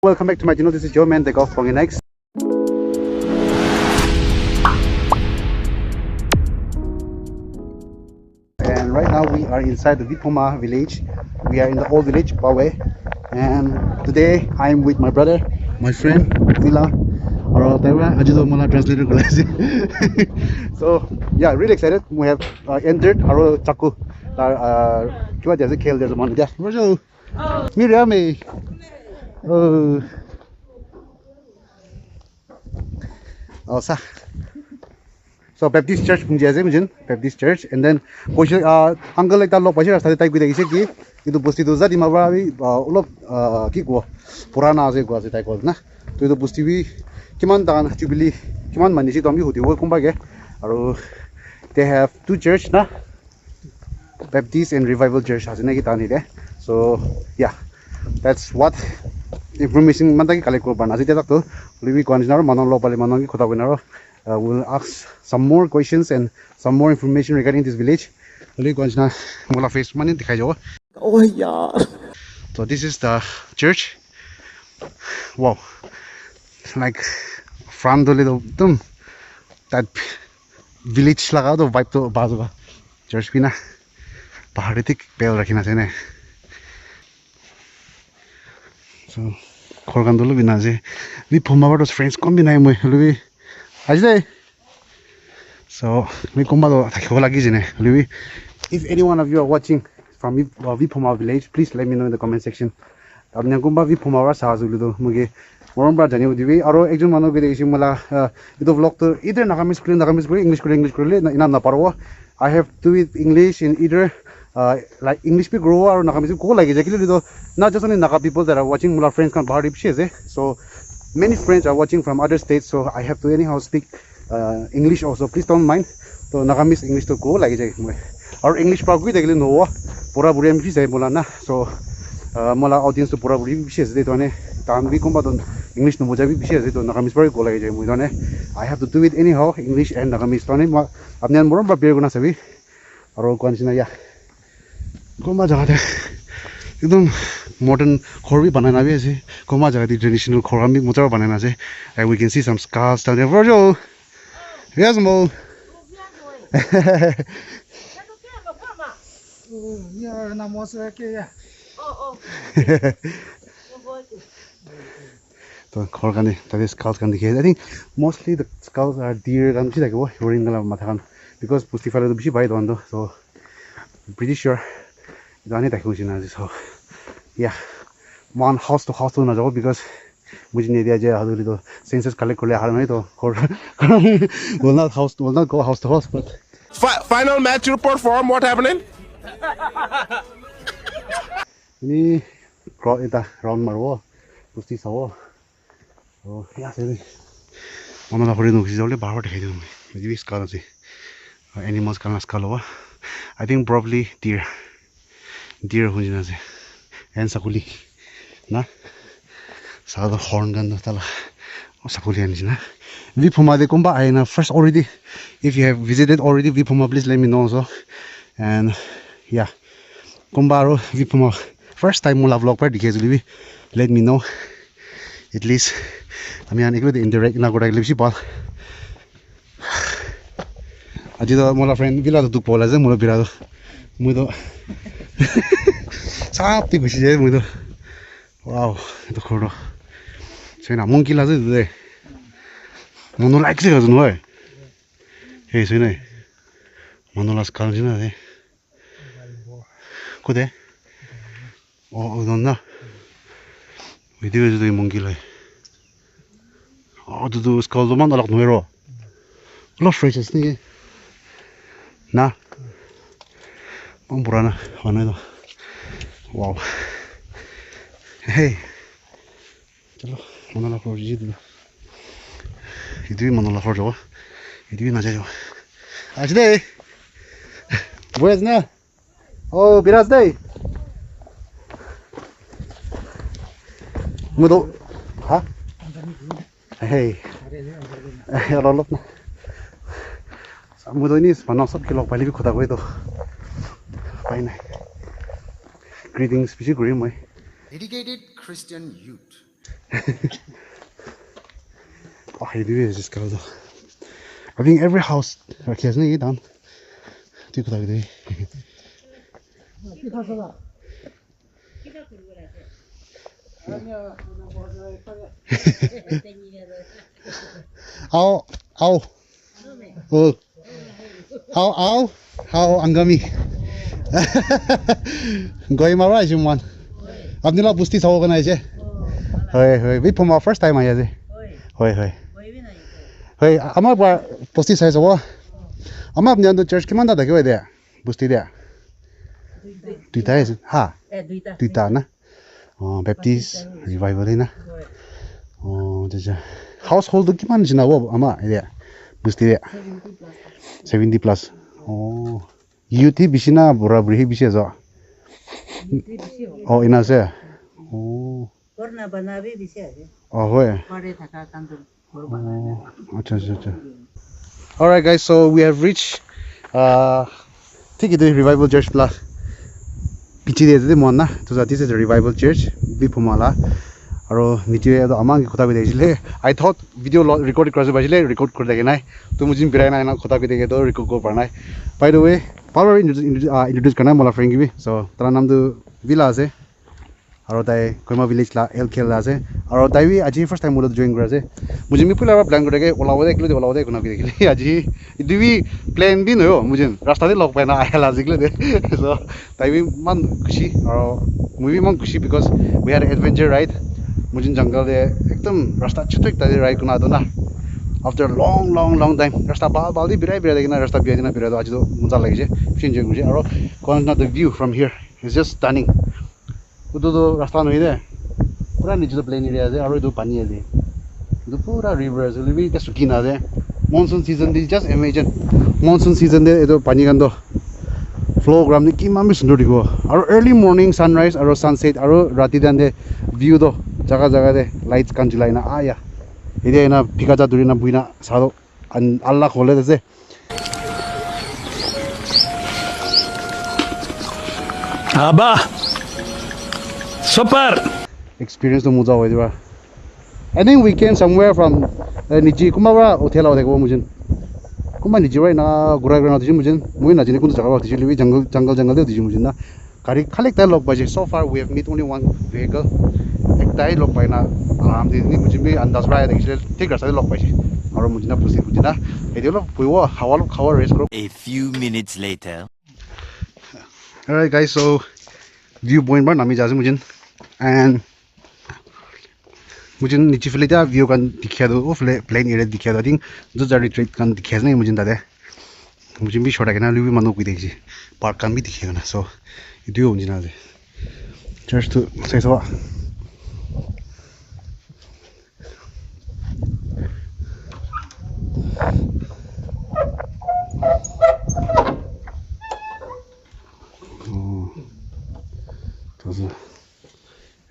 Welcome back to my channel. This is your man, the golf from next. And right now we are inside the Viphoma village. We are in the old village, Bawe. And today I'm with my brother, my friend, Vila. Translator. So yeah, really excited. We have entered our Chaku. There's a kill. There's a man. Yeah, Miriam. So Baptist Church Baptist Church, and then uncle like that type with the itu busti tu zadi mabrawi kiko purana ase ko ase type na to itu busti bi kiman dan jubilee kiman manisi tombi hoti wo kumba ge aru they have two church na Baptist and Revival Church ase na ki tani de. So yeah, that's what information mantaki collect ko bana ase ta to livi konjnar manon lo pale manon ki khota winaro. We'll ask some more questions and some more information regarding this village. Oh yeah. So this is the church. Wow, like from the little that village laga to vibe to bazuga church pina paharitik pel rakhina chane. So khorgandulu bina je Viphoma batos friends combine moi lubi ajde. So if any one of you are watching from Viphoma village, please let me know in the comment section. Viphoma either I have to do it English in either like English people grow or not just only Naga people that are watching, mula friends can so many friends are watching from other states, so I have to anyhow speak English also. Please don't mind. So Nagamis English to go like our English probably they know pura buri mi say bolana. So mala audience to pura buri bishes they don't tan we come on English no mojabi bishes to Nagamis very go like I have to do it anyhow English and Nagamis tone apne moron ba beer gona sabi aro kwansina ya koma jagate एकदम modern khor bhi banana bhi ase koma jaga di traditional khor bhi motor banana ase, and we can see some scars down there. Virgil, yes mo. So khor kan that is skulls kan dikhe. I think mostly the skulls are deer kan chi like wo roaring gala mathakan because pusti fala to bishi bai dondo, so I'm pretty sure so yeah, one house to house to na jao because mujhe nahi diya jai haduri to census collect kole har nahi to will not go house to house. But final match report form, what happening? ni round marwo pusti sawo. So yeah, one of the hori no kisi bar dekhai do me skull ase animals kan skull I think probably deer hunjina se and sakuli na sa the horn gan tala sakuli anjina Viphoma de kumba aina first already. If you have visited already Viphoma, please let me know also. And yeah, kumbaro Viphoma first time mula vlog par dikhe let me know at least. I mean indirect na gora lipsi bal aji to mola friend vila to pola je mola birado mudo Sapi kusi je mudo. Wow, itu khoro. Saya nak mungkin lah tu deh. Mana like sih tu nuai. Hey, saya ni. Mana lah sekarang sih na deh. Kau deh. Oh, dona. Video itu tu mungkin lah. Oh, tu sekarang tu mana lah nuai ro. Lo fresh ni. Nah. Pemburana mana itu. Wow. Hey. Chalo, mana la flor jidu. Itu mana la flor jo. Itu na jo. Ajde. Where's na? Oh, biras day. Mudo. Ha? Hey. Rolop na. Mudo ini panosot kilo pali bi khota ko itu. Fine. Greetings, Dedicated Christian youth. Oh, I do is just go though. I think every house has no done. Do you do? Ow, ow, oh, ow, ow, how angami. Going my right, one. I've never boosted so organized. Hey, Viphoma first time I had it. Hey. Hey, I'm up where posted size of what? I'm up near the church commander that go there. Boosted there. Duita is ha? Duita na? Oh, Baptist revival na? Oh, there's a household document na wo ama there. Boosted there. 70 plus. Oh, UT Bishina Burabri Bishazo. Oh, in us there. Oh. Oh, where? Alright guys, so we have reached take it to Revival Church plus pichi de mona. So this is the Revival Church, Viphoma la. Aro niche to amang khota bi deile. I thought video record kora bajile record kor dege nai. To mujin birai na khota bi dege to record ko parnai. By the way, power introduce karna mola friend gi. So tara nam tu Villa ase. Aro tai Koima village la LKL la ase. Aro tai bi aji first time mulo join kora ase. Mujin mi pula plan korege olawade kuna bi dekile. Aji idu bi plan bi no yo mujin rasta de log paina ayala jikle de. So tai bi man khushi aro movie man khushi because we had an adventure ride. Mujin jungle de ekdam rasta chutu ekta de ride kuna dona. After a long time rasta baldi birai dekina rasta biadina birai do aji do muja lagise. Fin join khushi aro kona the view from here is just stunning. Udo rasta no ide pura niche to plain area ase aro do pani ase do pura river ase libi ta sukina ase monsoon season is just imagine monsoon season de edo pani gando flow gram ni kimam bi sundor digo aro early morning sunrise aro sunset aro rati dan de view do jaga de lights kan julai na aya ide na pikaja durina buina sado Allah khole ase Aba super experience to muja hoidwa. I think we came somewhere from Niji Kumara hotel out go mujin. Kuma Niji right na gura na diji mujin. Mui na jini kun jaga diji libi jungle de diji mujin na. Kari khalik tai log baje. So far we have met only one vehicle. Ek tai log pai na aram de ni mujin bi andas ra de gile tik rasa log baje. Aro mujin na pusi mujin na. Edio log puiwa hawa race karo. A few minutes later. Alright guys, so view point bar nami jaje mujin. And मुझे नीचे फैले था view का दिखा दो वो plain area दिखा दो आई थिंक जो जा रिट्रीट का दिखा नहीं मुझे दादे मुझे भी छोटा करना लूबी मनो भी देखिए पार्क का भी दिखेगा ना सो इधर हो मुझे ना दे चर्च तो सही सवा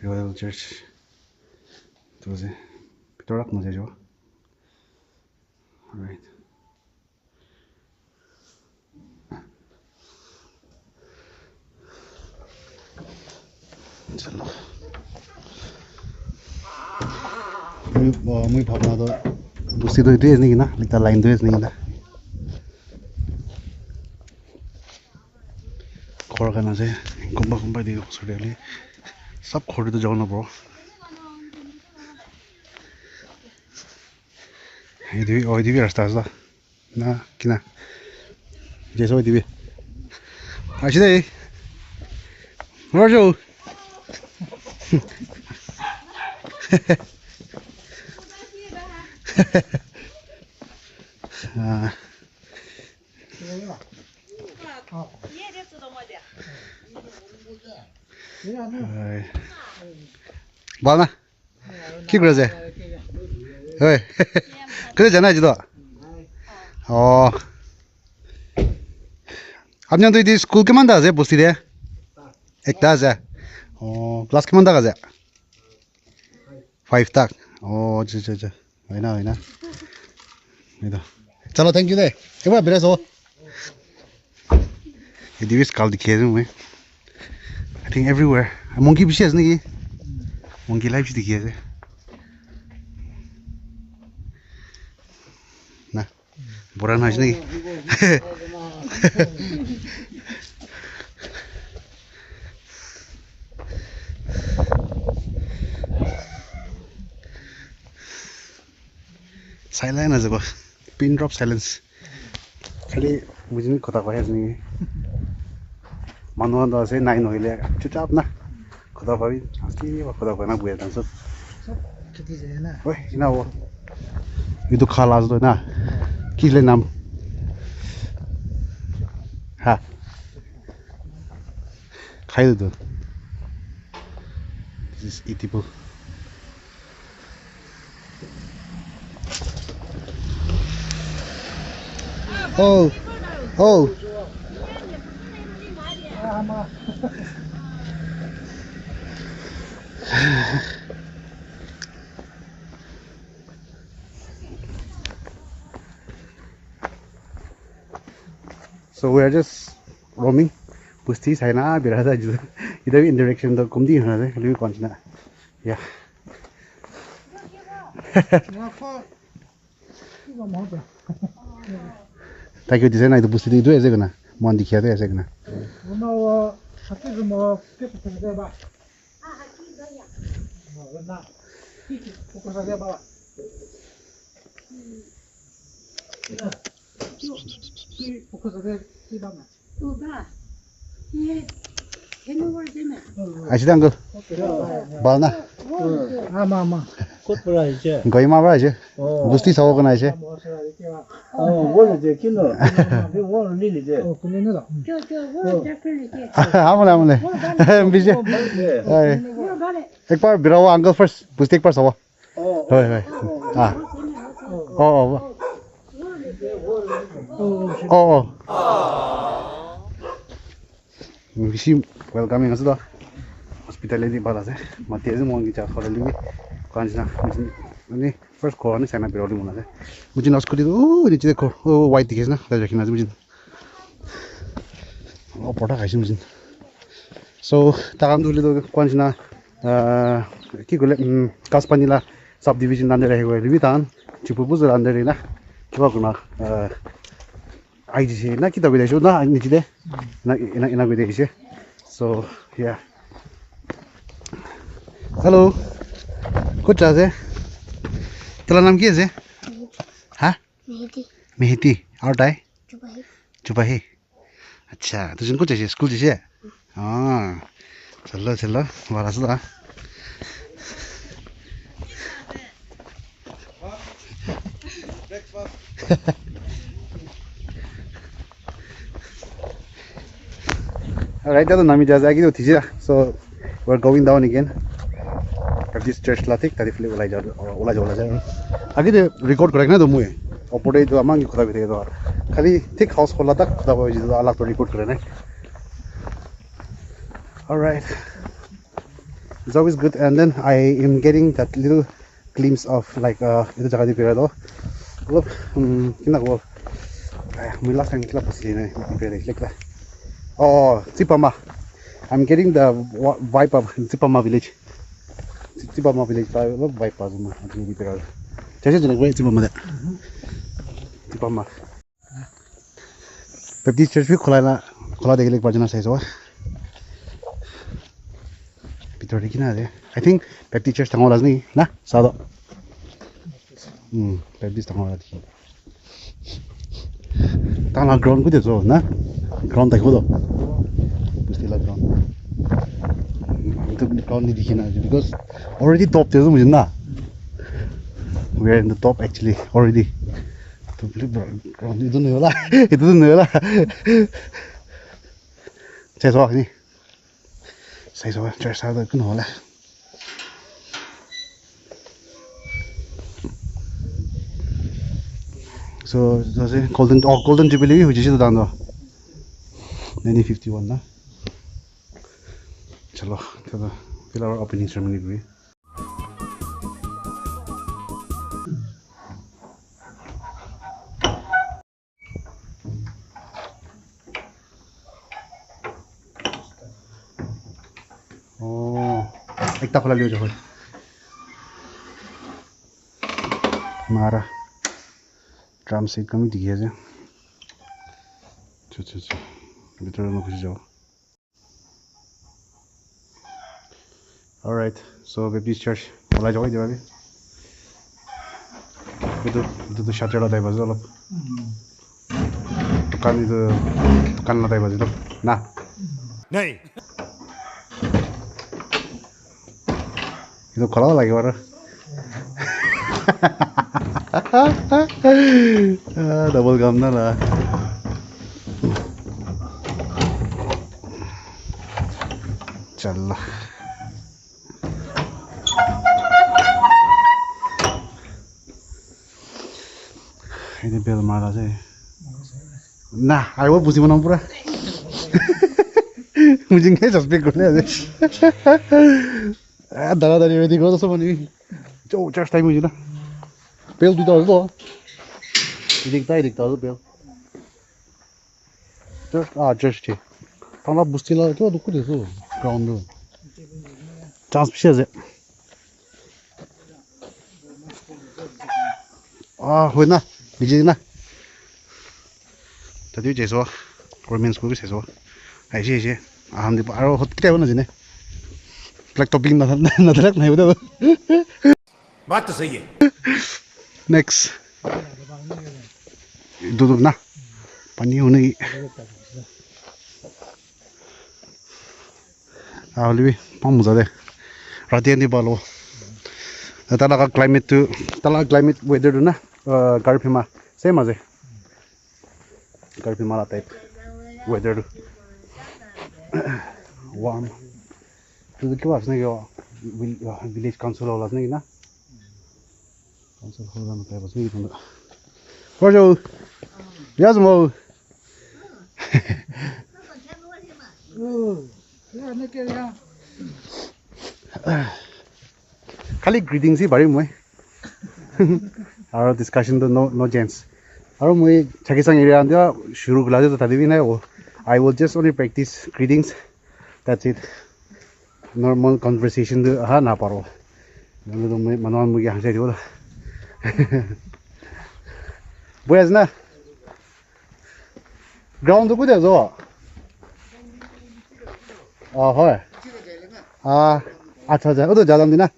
Royal Church to the Pitorak Musejo. Alright. Chalo. Muy bhavna to busti to ite nahi na, likta line to nahi na. Khor kana se kumba de sudeli. सब खोड़ी तो जाओ ना ब्रो इधर भी रास्ता है ना किना जैसे इधर भी अच्छी दे रोजो बालना क्या कर रहे हैं किधर जाना है जी तो ओ आपने तो इधर स्कूल के मंदा है बुस्ती दे एक ताज़ है ओ क्लास के मंदा का है 5 तक ओ अच्छा है ना इधर चलो थैंक यू दे एक बार बिरेस हो इधर भी स्कूल दिखे हैं मुझे I think everywhere monkey भी है नहीं monkey life दिखी है Buran haj nahi. Silent as a pin drop silence. Kali mujhe kota ko hai nahi. Manuan da se nine hoile chuchap na. Kota bhabi asti wa kota ko na buya dan so. Oi, ina wo. Ye to khala do na. Ki le nam? Ha. Khai do. This is eatable. Oh, oh. So we are just roaming. Pusti sai na birada ju. Either in direction the kumdi na de, liu konchna. Yeah. Thank you design itu pusti itu aja kena. Mohon dikiat aja kena. Asyik uncle. Balna. Goi ma ba je. Pusti sawo kena aja. Amole amole. Busy. एक बार बिराओ uncle first पुस्तिक पर सवा होय होय हां ओ मिसी welcoming असदा hospitality बाला से मते जे मोंगी चा खरली कांजना अनि फर्स्ट को अनि साना बिराउली मुना से मुजिन अस्कुटी ओ नि देखो ओ व्हाइट दिखेस ना दाइ राखिना मुजिन ओ पटा खाइसु मुजिन सो तागाम दुले तो कांजना कि गले कासपानीला सब डिवीजन अंदर रहेको रिबी तान चिपु बुजुर अंदर ना किबा गुना आइजी ना कि तबे देशो ना निजिदे ना इना गइ देखिसे सो या हेलो कुछ आसे तेरा नाम क्या है हाँ मेहती और टाइ चुपाही अच्छा तुझे कुछ चाहिए स्कूल चाहिए हाँ चलो चलो बारा सुधा Alright, that's the name of the church. So we're going down again. At this church, latik tadi file ulai jauh. Agi de record correct na domu. Opode itu amang ikut abi itu. Kali thick house khola tak khuda bawa jitu alag to record korene. Alright, it's always good. And then I am getting that little glimpse of like itu jaga di pirado. Look, kina ko. Mula sang kila pasti ni pirado lekla. Oh, Viphoma. I'm getting the vibe of Viphoma village. Viphoma village vibe as well. I think it's just like Viphoma there. Viphoma. But this church we khola dekhe lek parjana sai so. Bitor dekhi na de. I think Baptist church thangola ni na sado. Baptist thangola dekhi. Tangla ground ku de so na. Ground tak hodo. Pusti la ground. Itu ground ni dikhina because already top te mujhe na. We are in the top actually already. To ground itu nahi hola. Itu nahi hola. Sai so ni. Sai so church sa da kun hola. So jose golden jubilee hui jise dan do 1951 na chalo to fill our opening ceremony gri oh ekta khola liyo jo mara drum set कमी दिखे छ छ छ भित्र न खुसी जाऊ alright so baby church मलाई जाऊ दे बाबी itu shutter la dai bazu alop tukan la dai bazu to na नहीं itu kalau lagi baru double gum na lah चल ini bel marah sih nah ayo pusi mana pura mungkin kayak suspek gue aja darah dari wedi gue tuh sama nih jauh charge time aja lah bel tuh tahu tuh idik tahu bel just sih tanah busti lah itu ada kuda tuh ground tuh transmission aja hui na bijil na tadi je so Roman school se so ai je ham di aro hot kite na jine like topic na dak nahi uda बात तो सही है next duduk na pani hone awli pam muza de ratian di balo tala climate weather tu na Viphoma same aja Viphoma type weather tu warm tu kau asne kau village council hall asne na council hall na type asne itu na kau jauh ya semua खाली greetings ही बड़ी मुझे और discussion तो no chance और मुझे छकी संग area अंदर शुरू करा दे तो तभी भी नहीं वो I will just only practice greetings that's it normal conversation तो हाँ ना पारो मतलब तो मुझे मनोन मुझे यहाँ से दियो ना बोयस ना ground तो कुछ है जो है अच्छा वो तो ज़्यादा नहीं ना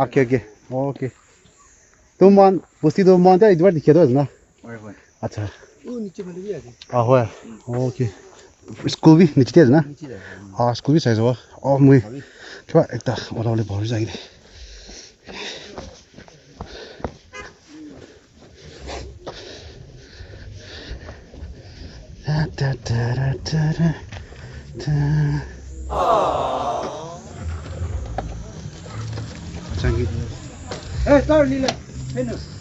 ओके तुम मान पुस्ती तो मान क्या इधर दिखे तो है ना अच्छा वो नीचे में भी है है ओके स्कूल भी नीचे है ना हाँ स्कूल भी सही है और मुझे क्या एक ता वाले बहुत जाएंगे Taruh nilai, minus.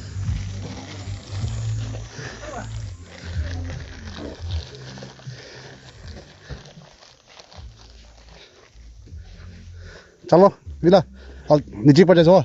चलो विला नीचे पड़ जाओ